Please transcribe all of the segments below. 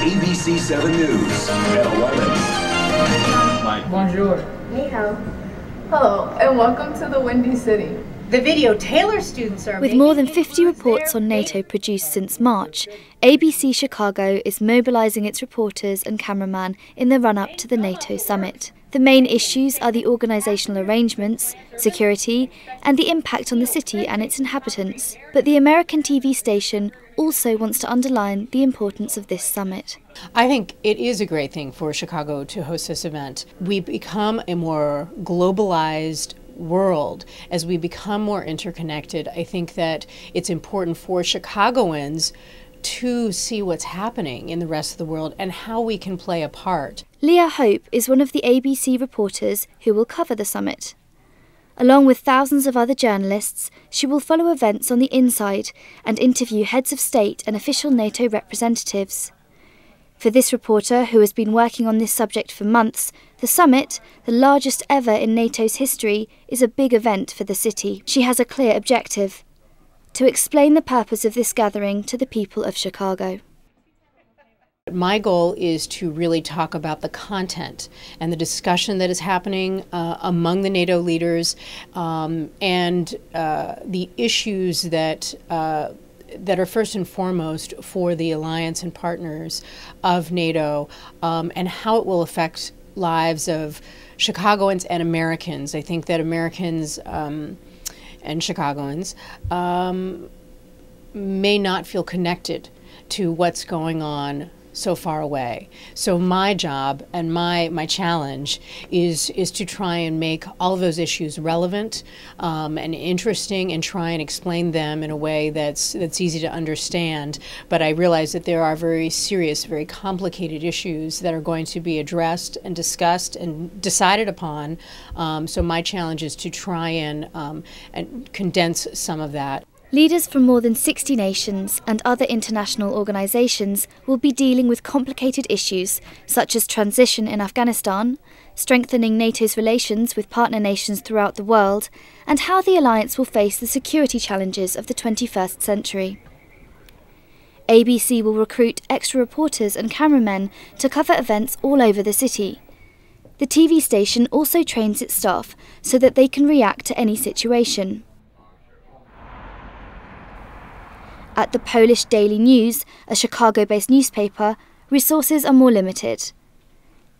ABC 7 News at 11. Bonjour. Ni hao. Hello, and welcome to the Windy City. The video Taylor students are With more than 50 reports on NATO produced since March, ABC Chicago is mobilising its reporters and cameramen in the run-up to the NATO summit. The main issues are the organisational arrangements, security, and the impact on the city and its inhabitants. But the American TV station also wants to underline the importance of this summit. I think it is a great thing for Chicago to host this event. We become a more globalized world as we become more interconnected. I think that it's important for Chicagoans to see what's happening in the rest of the world and how we can play a part. Leah Hope is one of the ABC reporters who will cover the summit. Along with thousands of other journalists, she will follow events on the inside and interview heads of state and official NATO representatives. For this reporter, who has been working on this subject for months, the summit, the largest ever in NATO's history, is a big event for the city. She has a clear objective: to explain the purpose of this gathering to the people of Chicago. My goal is to really talk about the content and the discussion that is happening among the NATO leaders and the issues that are first and foremost for the alliance and partners of NATO and how it will affect lives of Chicagoans and Americans. I think that Americans and Chicagoans may not feel connected to what's going on so far away. So my job and my challenge is to try and make all of those issues relevant and interesting and try and explain them in a way that's easy to understand. But I realize that there are very serious, very complicated issues that are going to be addressed and discussed and decided upon. So my challenge is to try and condense some of that. Leaders from more than 60 nations and other international organisations will be dealing with complicated issues such as transition in Afghanistan, strengthening NATO's relations with partner nations throughout the world, and how the alliance will face the security challenges of the 21st century. ABC will recruit extra reporters and cameramen to cover events all over the city. The TV station also trains its staff so that they can react to any situation. At the Polish Daily News, a Chicago-based newspaper, resources are more limited.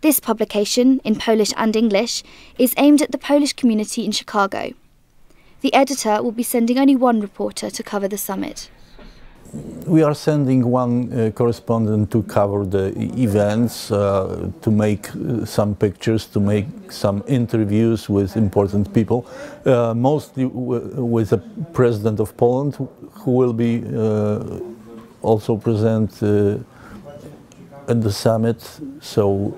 This publication, in Polish and English, is aimed at the Polish community in Chicago. The editor will be sending only one reporter to cover the summit. We are sending one correspondent to cover the events, to make some pictures, to make some interviews with important people, mostly with the President of Poland, who will be also present at the summit. So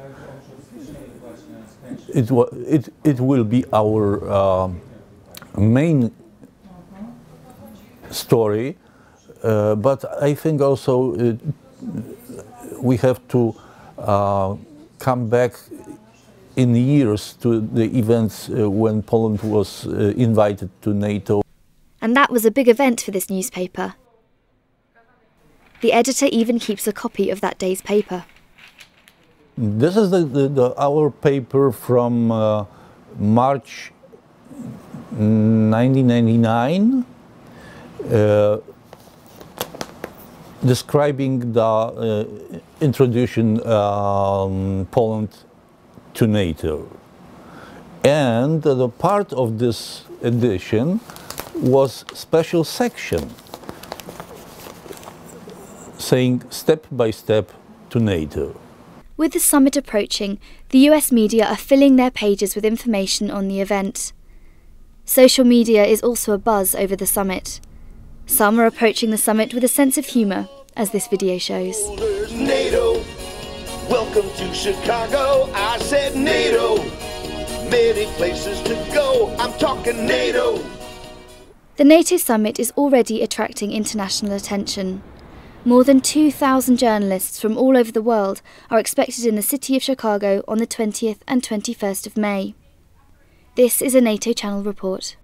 it will be our main story. But I think also we have to come back in years to the events when Poland was invited to NATO. And that was a big event for this newspaper. The editor even keeps a copy of that day's paper. This is our paper from March 1999. Describing the introduction Poland to NATO. And the part of this edition was special section saying step by step to NATO. With the summit approaching, the US media are filling their pages with information on the event. Social media is also abuzz over the summit. Some are approaching the summit with a sense of humour, as this video shows. NATO, welcome to Chicago. I said NATO, many places to go. I'm talking NATO. The NATO summit is already attracting international attention. More than 2,000 journalists from all over the world are expected in the city of Chicago on the 20th and 21st of May. This is a NATO Channel report.